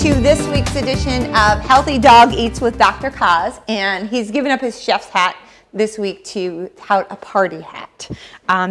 to this week's edition of Healthy Dog Eats with Dr. Kaz, and he's given up his chef's hat this week to tout a party hat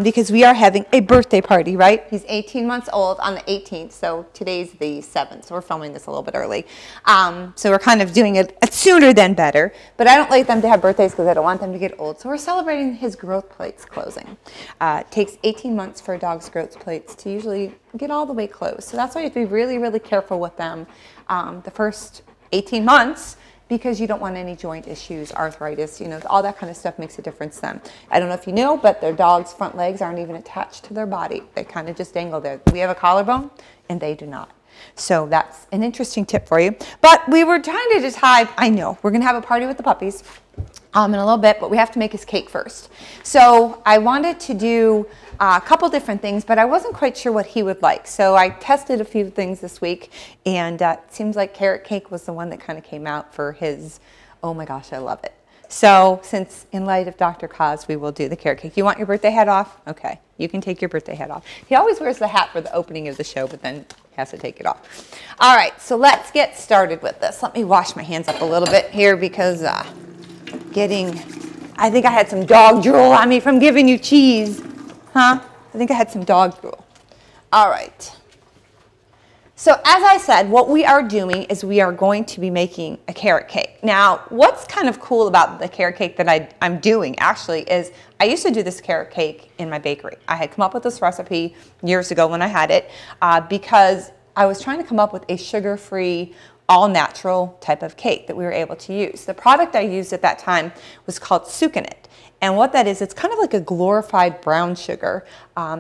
because we are having a birthday party, right? He's 18 months old on the 18th, so today's the 7th, so we're filming this a little bit early. So we're kind of doing it sooner than better, but I don't like them to have birthdays because I don't want them to get old, so we're celebrating his growth plates closing. It takes 18 months for a dog's growth plates to usually get all the way closed, so that's why you have to be really, really careful with them the first 18 months, because you don't want any joint issues, arthritis, you know, all that kind of stuff makes a difference then. I don't know if you know, but their dog's front legs aren't even attached to their body. They kind of just dangle there. We have a collarbone, and they do not. So that's an interesting tip for you. But we were trying to decide, I know, we're going to have a party with the puppies in a little bit, but we have to make his cake first. So I wanted to do a couple different things, but I wasn't quite sure what he would like. So I tested a few things this week, and it seems like carrot cake was the one that kind of came out for his, oh my gosh, I love it. So since in light of Dr. Kaz, we will do the carrot cake. You want your birthday hat off? Okay, you can take your birthday hat off. He always wears the hat for the opening of the show, but then has to take it off. All right, so let's get started with this. Let me wash my hands up a little bit here because I think I had some dog drool on me from giving you cheese. Huh? I think I had some dog drool. All right. So as I said, what we are doing is we are going to be making a carrot cake. Now, what's kind of cool about the carrot cake that I'm doing actually is I used to do this carrot cake in my bakery. I had come up with this recipe years ago when I had it because I was trying to come up with a sugar-free, all-natural type of cake that we were able to use. The product I used at that time was called Sucanit. And what that is, it's kind of like a glorified brown sugar.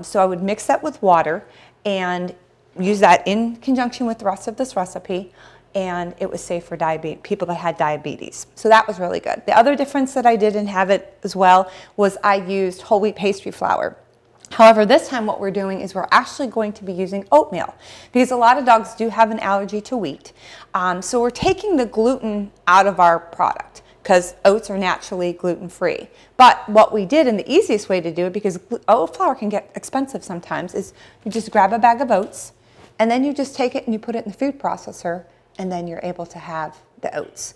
So I would mix that with water and use that in conjunction with the rest of this recipe, and it was safe for people that had diabetes. So that was really good. The other difference that I did and have it as well was I used whole wheat pastry flour. However, this time what we're doing is we're actually going to be using oatmeal because a lot of dogs do have an allergy to wheat. So we're taking the gluten out of our product because oats are naturally gluten-free. But what we did, and the easiest way to do it, because oat flour can get expensive sometimes, is you just grab a bag of oats, and then you just take it and you put it in the food processor, and then you're able to have the oats.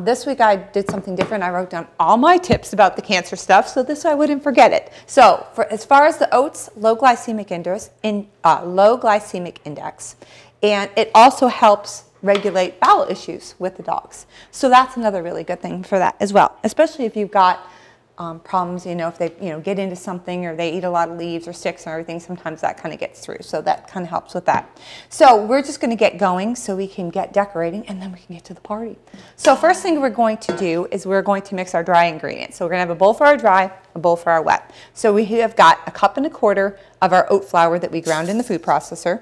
This week I did something different. I wrote down all my tips about the cancer stuff, so this way I wouldn't forget it. So as far as the oats, low glycemic index, and it also helps regulate bowel issues with the dogs. So that's another really good thing for that as well, especially if you've got problems, if they get into something or they eat a lot of leaves or sticks and everything, sometimes that kind of gets through. So that kind of helps with that. So we're just going to get going so we can get decorating and then we can get to the party. So first thing we're going to do is we're going to mix our dry ingredients. So we're going to have a bowl for our dry, a bowl for our wet. So we have got 1.25 cups of our oat flour that we ground in the food processor.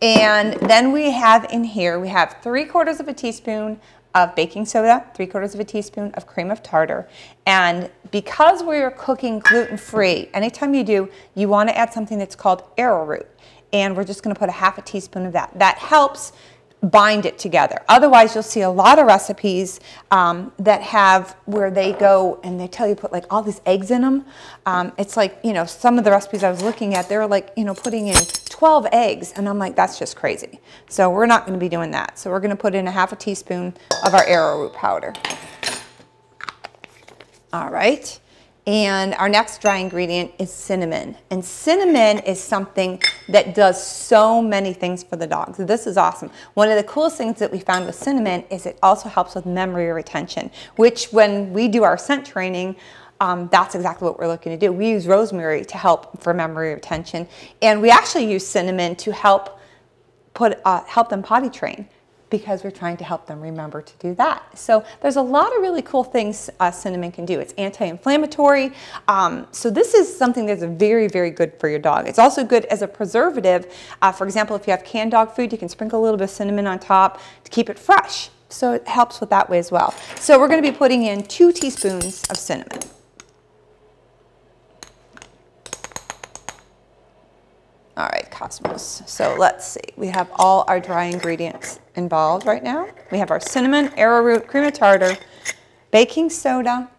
And then we have in here, we have 3/4 teaspoon of baking soda, 3/4 teaspoon of cream of tartar. And because we're cooking gluten-free, anytime you do, you want to add something that's called arrowroot. And we're just going to put 1/2 teaspoon of that. That helps bind it together. Otherwise, you'll see a lot of recipes that have where they go and they tell you put like all these eggs in them. It's like, some of the recipes I was looking at, they were like, putting in 12 eggs, and I'm like, that's just crazy. So we're not going to be doing that. So we're going to put in 1/2 teaspoon of our arrowroot powder. All right. And our next dry ingredient is cinnamon. And cinnamon is something that does so many things for the dogs. This is awesome. One of the coolest things that we found with cinnamon is it also helps with memory retention, which when we do our scent training, that's exactly what we're looking to do. We use rosemary to help for memory retention. And we actually use cinnamon to help them potty train, because we're trying to help them remember to do that. So there's a lot of really cool things cinnamon can do. It's anti-inflammatory. So this is something that's very, very good for your dog. It's also good as a preservative. For example, if you have canned dog food, you can sprinkle a little bit of cinnamon on top to keep it fresh. So it helps with that way as well. So we're going to be putting in 2 teaspoons of cinnamon. All right, Cosmos. So let's see. We have all our dry ingredients involved right now. We have our cinnamon, arrowroot, cream of tartar, baking soda,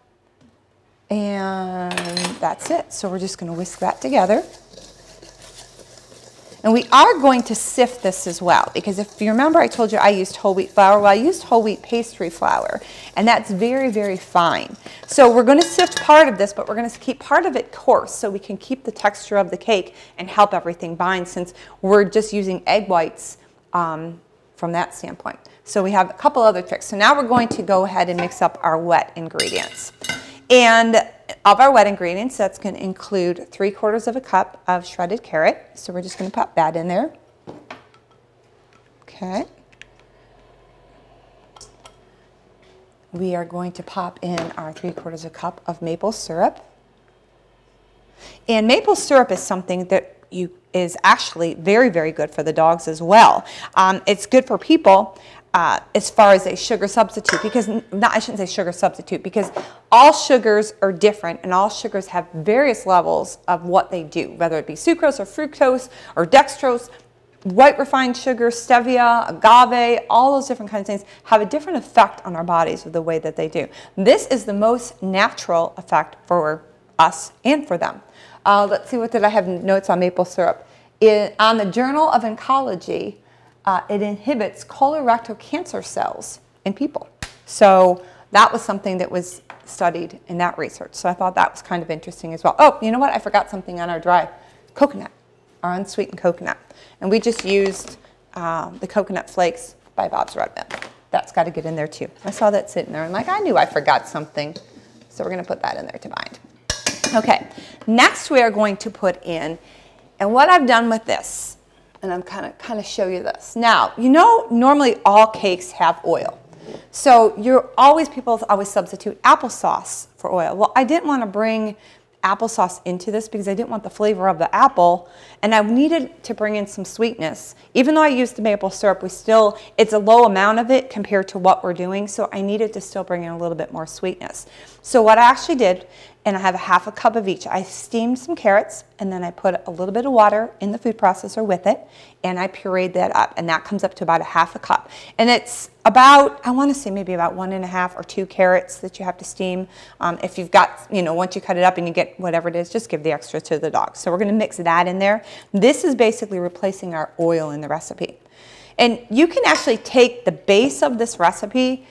and that's it. So we're just going to whisk that together. And we are going to sift this as well, because if you remember I told you I used whole wheat flour. Well, I used whole wheat pastry flour, and that's very, very fine. So we're going to sift part of this, but we're going to keep part of it coarse so we can keep the texture of the cake and help everything bind, since we're just using egg whites from that standpoint. So we have a couple other tricks. So now we're going to go ahead and mix up our wet ingredients. And of our wet ingredients, that's going to include 3/4 cup of shredded carrot. So we're just going to pop that in there. Okay. We are going to pop in our 3/4 cup of maple syrup. And maple syrup is something that is actually very, very good for the dogs as well. It's good for people. As far as a sugar substitute, because I shouldn't say sugar substitute, because all sugars are different and all sugars have various levels of what they do, whether it be sucrose or fructose or dextrose, white refined sugar, stevia, agave, all those different kinds of things have a different effect on our bodies with the way that they do. This is the most natural effect for us and for them. Let's see, what did I have notes on maple syrup? On the Journal of Oncology, it inhibits colorectal cancer cells in people. So that was something that was studied in that research. So I thought that was kind of interesting as well. Oh, you know what? I forgot something on our dry coconut, our unsweetened coconut. And we just used the coconut flakes by Bob's Red Mill. That's got to get in there too. I saw that sitting there and like, I knew I forgot something. So we're going to put that in there to bind. Okay, next we are going to put in, and what I've done with this, and I'm kind of show you this. Now, you know, normally all cakes have oil. So people always substitute applesauce for oil. Well, I didn't want to bring applesauce into this because I didn't want the flavor of the apple, and I needed to bring in some sweetness. Even though I used the maple syrup, it's a low amount of it compared to what we're doing, so I needed to still bring in a little bit more sweetness. So what I actually did, and I have a 1/2 cup of each, I steamed some carrots, and then I put a little bit of water in the food processor with it, and I pureed that up, and that comes up to about a 1/2 cup. And it's about, I want to say maybe about 1.5 or 2 carrots that you have to steam. If you've got, once you cut it up and you get whatever it is, just give the extra to the dog. So we're going to mix that in there. This is basically replacing our oil in the recipe. And you can actually take the base of this recipe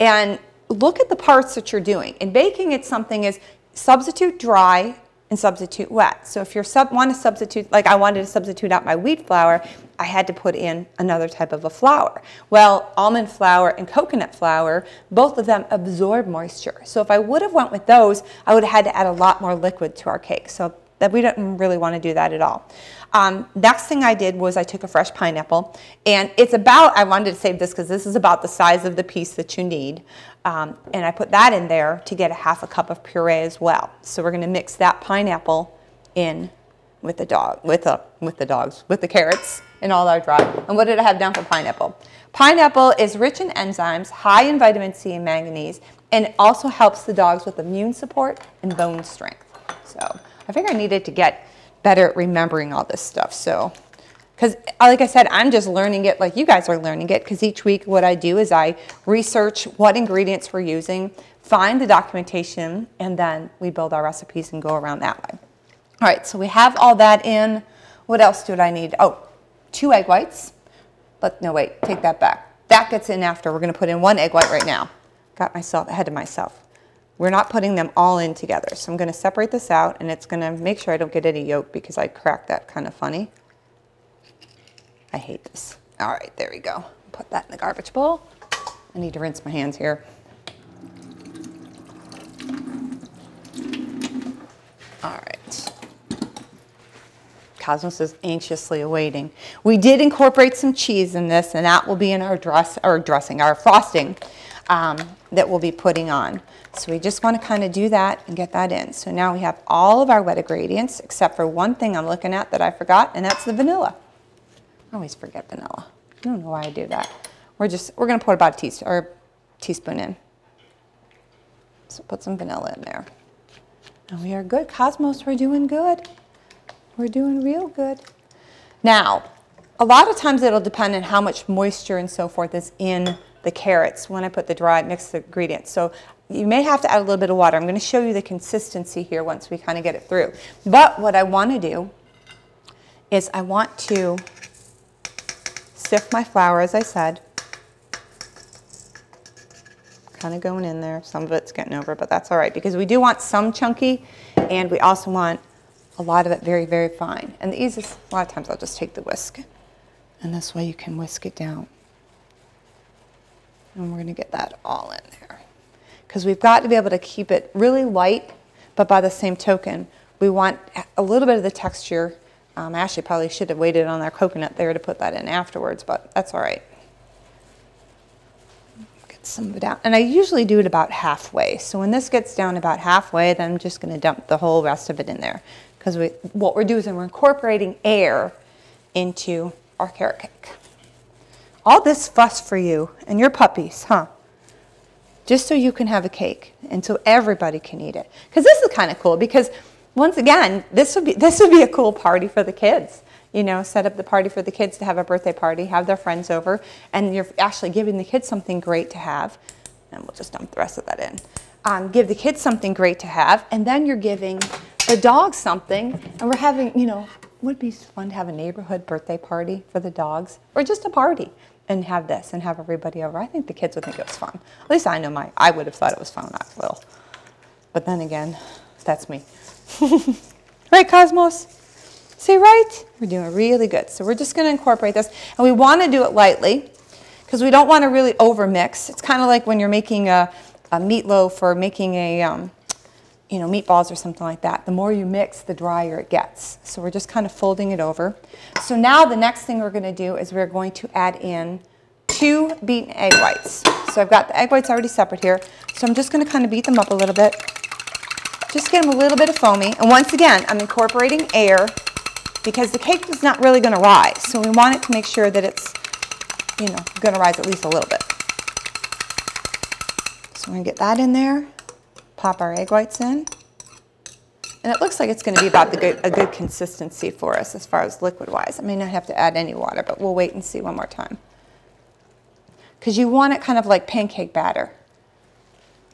and look at the parts that you're doing. In baking, it's something is substitute dry and substitute wet. So if you want to substitute, like I wanted to substitute out my wheat flour, I had to put in another type of a flour. Well, almond flour and coconut flour, both of them absorb moisture. So if I would have went with those, I would have had to add a lot more liquid to our cake. So that we don't really want to do that at all. Next thing I did was I took a fresh pineapple, and it's about, I wanted to save this because this is about the size of the piece that you need. And I put that in there to get a 1/2 cup of puree as well. So we're going to mix that pineapple in with the carrots and all our dry. And what did I have down for pineapple? Pineapple is rich in enzymes, high in vitamin C and manganese, and it also helps the dogs with immune support and bone strength. So I figured I needed to get better at remembering all this stuff. So, because like I said, I'm just learning it like you guys are learning it, because each week what I do is I research what ingredients we're using, find the documentation, and then we build our recipes and go around that way. All right, so we have all that in. What else did I need? Oh, 2 egg whites. But no, wait, take that back. That gets in after. We're going to put in 1 egg white right now. Got myself ahead of myself. We're not putting them all in together. So I'm going to separate this out, and it's going to make sure I don't get any yolk because I cracked that kind of funny. I hate this. All right, there we go. Put that in the garbage bowl. I need to rinse my hands here. All right. Cosmos is anxiously awaiting. We did incorporate some cheese in this, and that will be in our our frosting that we'll be putting on. So we just want to kind of do that and get that in. So now we have all of our wet ingredients, except for one thing I'm looking at that I forgot, and that's the vanilla. I always forget vanilla. I don't know why I do that. We're going to put about a teaspoon in. So put some vanilla in there. And we are good. Cosmos, we're doing good. We're doing real good. Now, a lot of times it'll depend on how much moisture and so forth is in the carrots when I put the dry mixed ingredients. So you may have to add a little bit of water. I'm going to show you the consistency here once we kind of get it through. But what I want to do is I want to sift my flour, as I said. Kind of going in there. Some of it's getting over, but that's all right because we do want some chunky and we also want a lot of it very, very fine. And the easiest, a lot of times I'll just take the whisk and this way you can whisk it down. And we're going to get that all in there because we've got to be able to keep it really light, but by the same token, we want a little bit of the texture. I actually probably should have waited on our coconut there to put that in afterwards, but that's all right. Some of it out. And I usually do it about halfway. So when this gets down about halfway, then I'm just going to dump the whole rest of it in there. Because what we're doing is we're incorporating air into our carrot cake. All this fuss for you and your puppies, huh? Just so you can have a cake and so everybody can eat it. Because this is kind of cool because once again, this would be a cool party for the kids. You know, set up the party for the kids to have a birthday party, have their friends over, and you're actually giving the kids something great to have. And we'll just dump the rest of that in. Give the kids something great to have, and then you're giving the dogs something. And we're having, you know, would be fun to have a neighborhood birthday party for the dogs, or just a party, and have this, and have everybody over. I think the kids would think it was fun. At least I know I would have thought it was fun when I was little. But then again, that's me. Right, Cosmos? See, right? We're doing really good. So we're just going to incorporate this. And we want to do it lightly because we don't want to really overmix. It's kind of like when you're making a meatloaf or making a, you know, meatballs or something like that. The more you mix, the drier it gets. So we're just kind of folding it over. So now the next thing we're going to do is we're going to add in 2 beaten egg whites. So I've got the egg whites already separate here. So I'm just going to kind of beat them up a little bit. Just get them a little bit of foamy. And once again, I'm incorporating air because the cake is not really going to rise. So we want it to make sure that it's, you know, going to rise at least a little bit. So we're going to get that in there, pop our egg whites in. And it looks like it's going to be about a good consistency for us as far as liquid-wise. I may not have to add any water, but we'll wait and see one more time. Because you want it kind of like pancake batter.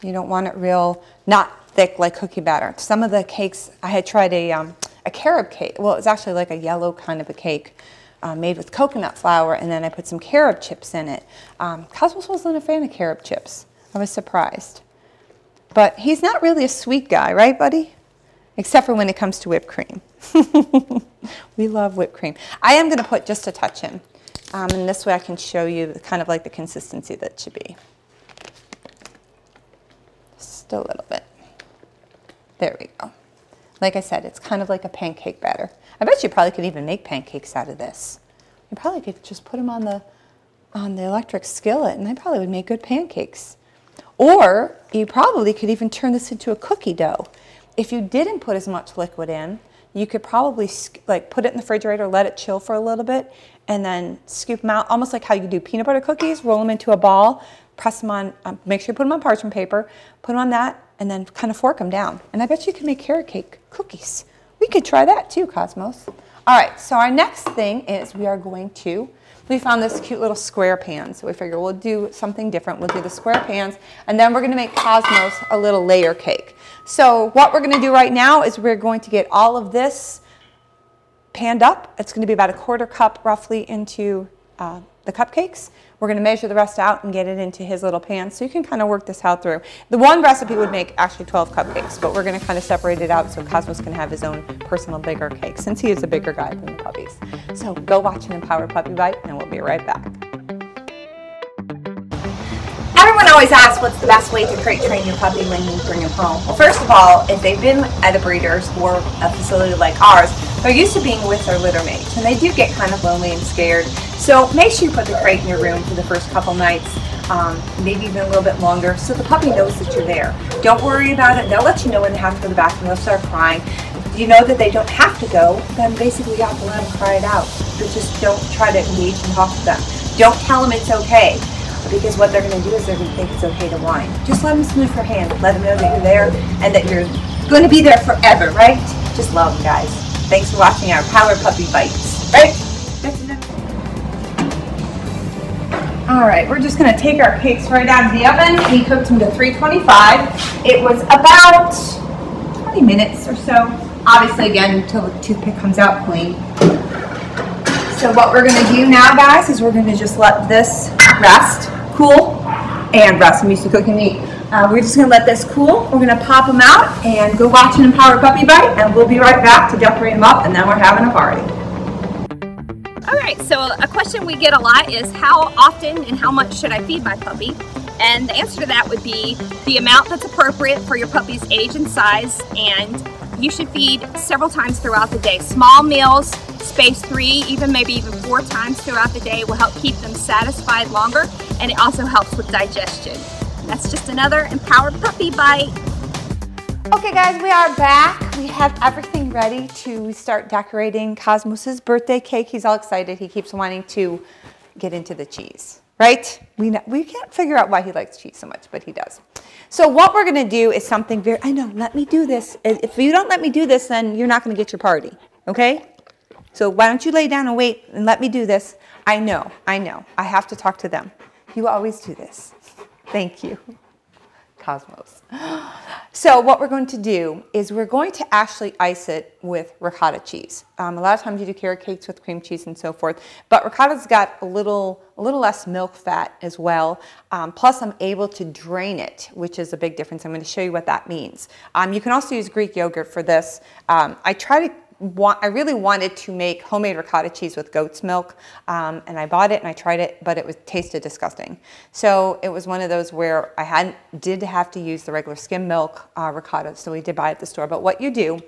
You don't want it real, not thick like cookie batter. Some of the cakes, I had tried a carob cake. Well, it was actually like a yellow kind of a cake made with coconut flour, and then I put some carob chips in it. Cosmos wasn't a fan of carob chips. I was surprised. But he's not really a sweet guy, right, buddy? Except for when it comes to whipped cream. We love whipped cream. I am going to put just a touch in. And this way I can show you kind of like the consistency that it should be. Just a little bit. There we go. Like I said, it's kind of like a pancake batter. I bet you probably could even make pancakes out of this. You probably could just put them on the electric skillet and they probably would make good pancakes. Or you probably could even turn this into a cookie dough. If you didn't put as much liquid in, you could probably like put it in the refrigerator, let it chill for a little bit, and then scoop them out, almost like how you do peanut butter cookies, roll them into a ball, press them on, make sure you put them on parchment paper, put them on that, and then kind of fork them down. And I bet you can make carrot cake cookies. We could try that too, Cosmos. All right, so our next thing is we found this cute little square pan, so we figure we'll do something different. We'll do the square pans, and then we're going to make Cosmos a little layer cake. So what we're going to do right now is we're going to get all of this panned up. It's going to be about 1/4 cup roughly into the cupcakes. We're going to measure the rest out and get it into his little pan, so you can kind of work this out through. The one recipe would make actually 12 cupcakes, but we're going to kind of separate it out so Cosmos can have his own personal bigger cake, since he is a bigger guy than the puppies. So go watch an Empowered Puppy Bite, and we'll be right back. Everyone always asks what's the best way to crate train your puppy when you bring him home. Well, first of all, if they've been at a breeder's or a facility like ours, they're used to being with their litter mates, and they do get kind of lonely and scared. So make sure you put the crate in your room for the first couple nights, maybe even a little bit longer, so the puppy knows that you're there. Don't worry about it. They'll let you know when they have to go to the bathroom. They'll start crying. If you know that they don't have to go, then basically you have to let them cry it out. But just don't try to engage and talk to them. Don't tell them it's okay, because what they're going to do is they're going to think it's okay to whine. Just let them sniff your hand. Let them know that you're there and that you're going to be there forever, right? Just love them, guys. Thanks for watching our Empowered Puppy Bites, right? All right, we're just going to take our cakes right out of the oven. We cooked them to 325. It was about 20 minutes or so. Obviously, again, until the toothpick comes out clean. So what we're going to do now, guys, is we're going to just let this rest, cool, and rest. I'm used to cooking meat. We're just going to let this cool. We're going to pop them out and go watch an Empowered Puppy Bite, and we'll be right back to decorate them up, and then we're having a party. All right, so a question we get a lot is how often and how much should I feed my puppy? And the answer to that would be the amount that's appropriate for your puppy's age and size, and you should feed several times throughout the day. Small meals, spaced 3, maybe even 4 times throughout the day will help keep them satisfied longer, and it also helps with digestion. That's just another Empowered Puppy Bite. Okay guys, we are back. We have everything ready to start decorating Cosmos's birthday cake. He's all excited. He keeps wanting to get into the cheese, right? We can't figure out why he likes cheese so much, but he does. So what we're gonna do is something very, I know, let me do this. If you don't let me do this, then you're not gonna get your party, okay? So why don't you lay down and wait and let me do this? I know, I have to talk to them. You always do this. Thank you, Cosmos. So what we're going to do is we're going to actually ice it with ricotta cheese. A lot of times you do carrot cakes with cream cheese and so forth, but ricotta's got a little less milk fat as well. Plus I'm able to drain it, which is a big difference. I'm going to show you what that means. You can also use Greek yogurt for this. I really wanted to make homemade ricotta cheese with goat's milk, and I bought it and I tried it, but it tasted disgusting. So it was one of those where I did have to use the regular skim milk ricotta, so we did buy it at the store. But what you do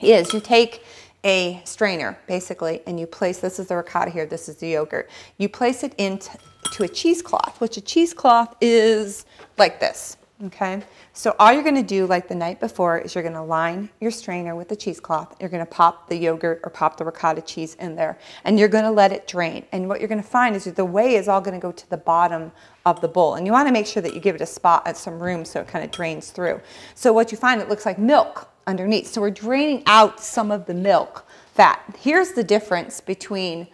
is you take a strainer, basically, and you place, this is the ricotta here, this is the yogurt. You place it into a cheesecloth, which a cheesecloth is like this. Okay, so all you're going to do like the night before is you're going to line your strainer with the cheesecloth. You're going to pop the yogurt or pop the ricotta cheese in there, and you're going to let it drain. And what you're going to find is that the whey is all going to go to the bottom of the bowl, and you want to make sure that you give it a spot at some room so it kind of drains through. So what you find, it looks like milk underneath. So we're draining out some of the milk fat. Here's the difference between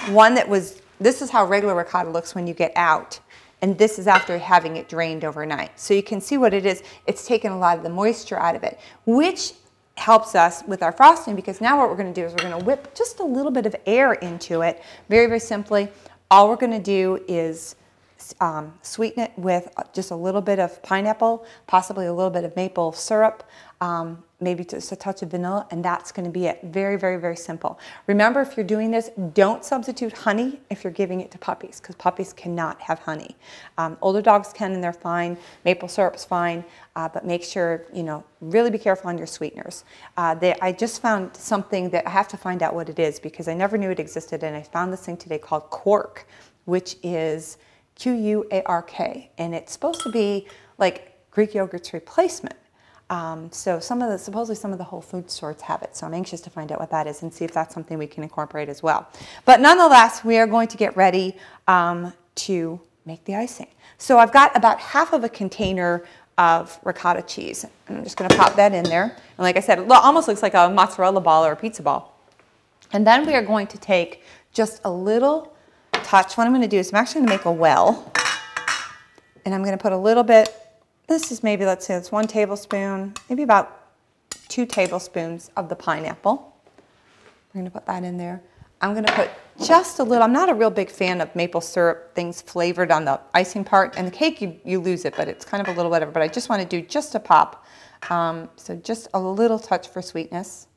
one that was, this is how regular ricotta looks when you get out. And this is after having it drained overnight. So you can see what it is. It's taken a lot of the moisture out of it, which helps us with our frosting, because now what we're going to do is we're going to whip just a little bit of air into it. Very, very simply. All we're going to do is sweeten it with just a little bit of pineapple, possibly a little bit of maple syrup, maybe just a touch of vanilla, and that's going to be it. Very, very, very simple. Remember, if you're doing this, don't substitute honey if you're giving it to puppies, because puppies cannot have honey. Older dogs can, and they're fine. Maple syrup's fine, but make sure, really be careful on your sweeteners. I just found something that I have to find out what it is, because I never knew it existed, and I found this thing today called Quark, which is Q-U-A-R-K, and it's supposed to be like Greek yogurt's replacement. So supposedly some of the Whole Food stores have it. So I'm anxious to find out what that is and see if that's something we can incorporate as well. But nonetheless, we are going to get ready to make the icing. So I've got about half of a container of ricotta cheese. I'm just going to pop that in there. And like I said, it almost looks like a mozzarella ball or a pizza ball. And then we are going to take just a little touch. What I'm going to do is I'm actually going to make a well. And I'm going to put a little bit. This is maybe, let's say it's 1 tablespoon, maybe about 2 tablespoons of the pineapple. We're going to put that in there. I'm going to put just a little, I'm not a real big fan of maple syrup things flavored on the icing part. And the cake, you lose it, but it's kind of a little whatever. But I just want to do just a pop. So just a little touch for sweetness.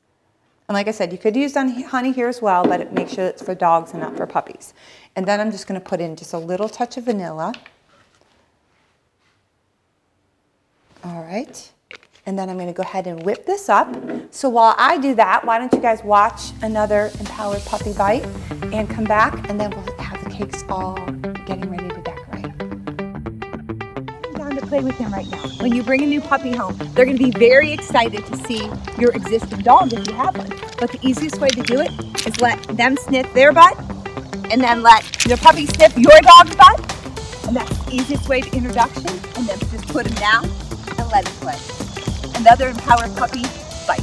And like I said, you could use honey here as well, but make sure it's for dogs and not for puppies. And then I'm just going to put in just a little touch of vanilla. All right, and then I'm going to go ahead and whip this up. So while I do that, why don't you guys watch another Empowered Puppy Bite and come back, and then we'll have the cakes all getting ready to decorate. Down to play with him right now. When you bring a new puppy home, they're going to be very excited to see your existing dog if you have one. But the easiest way to do it is let them sniff their butt, and then let the puppy sniff your dog's butt. And that's the easiest way to introduction, and then just put him down and let it play. Another Empowered Puppy Bite.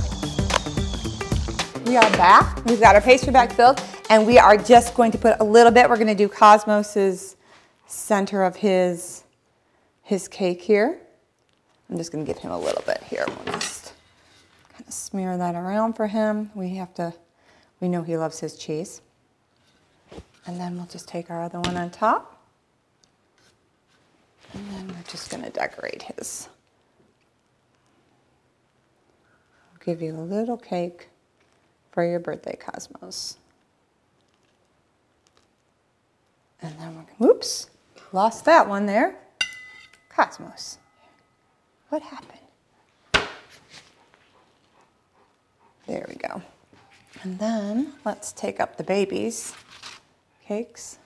We are back. We've got our pastry bag filled, and we are just going to put a little bit. We're going to do Cosmos's center of his cake here. I'm just going to give him a little bit here. We'll just kind of smear that around for him. We know he loves his cheese. And then we'll just take our other one on top. And then we're just going to decorate his. I'll give you a little cake for your birthday, Cosmos. And then we're, whoops, lost that one there. Cosmos, what happened? There we go. And then let's take up the babies' cakes.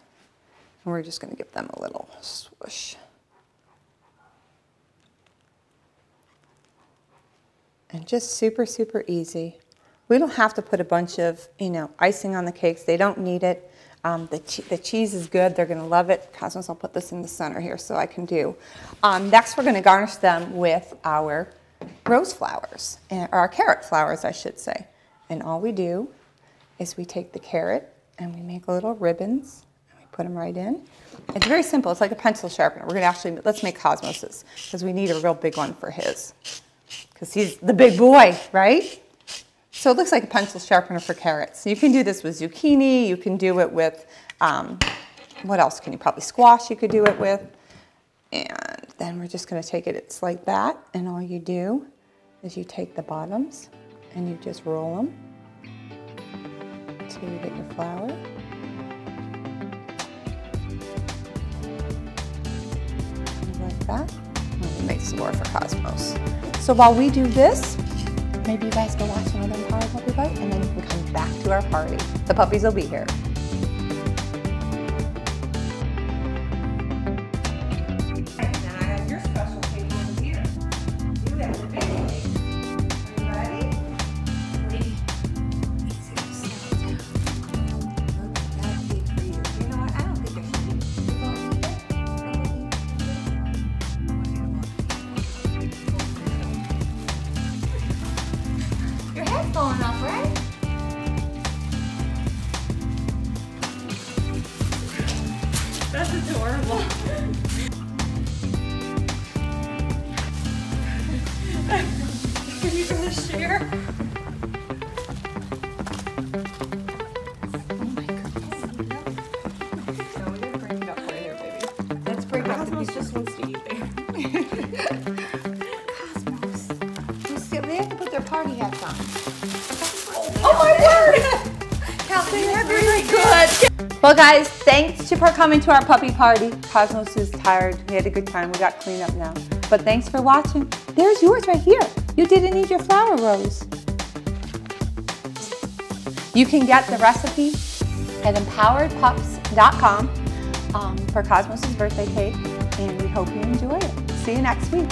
And we're just going to give them a little swoosh. And just super, super easy. We don't have to put a bunch of, icing on the cakes. They don't need it. The cheese is good. They're going to love it. Cosmos, I'll put this in the center here so I can do. Next, we're going to garnish them with our rose flowers, or our carrot flowers, I should say. And all we do is we take the carrot and we make little ribbons and we put them right in. It's very simple. It's like a pencil sharpener. We're going to actually, let's make Cosmos's because we need a real big one for his because he's the big boy, right? So it looks like a pencil sharpener for carrots. You can do this with zucchini. You can do it with, what else can you probably, squash you could do it with. And then we're just going to take it, it's like that. And all you do is you take the bottoms and you just roll them until you get your flower. Like that. And we make some more for Cosmos. So while we do this, maybe you guys go watch some of them Power Puppy Bite, and then you can come back to our party. The puppies will be here. And then I have your special cake over here. You have the big cake. Are you ready? Ready. Look at that cake for you. You know what? I don't think I should eat it. You want to eat it? Your head's falling off, right? That's adorable. Are you going to share? Oh my goodness. No, we're going to break it up right here, baby. Let's break it up. Cosmos just wants to eat there. Cosmos. They have to put their party hats on. Oh my word! Kelsey, you're very good. Well, guys, thanks for coming to our puppy party. Cosmos is tired. We had a good time. We got cleaned up now. But thanks for watching. There's yours right here. You didn't need your flower rose. You can get the recipe at empoweredpups.com for Cosmos' birthday cake, and we hope you enjoy it. See you next week.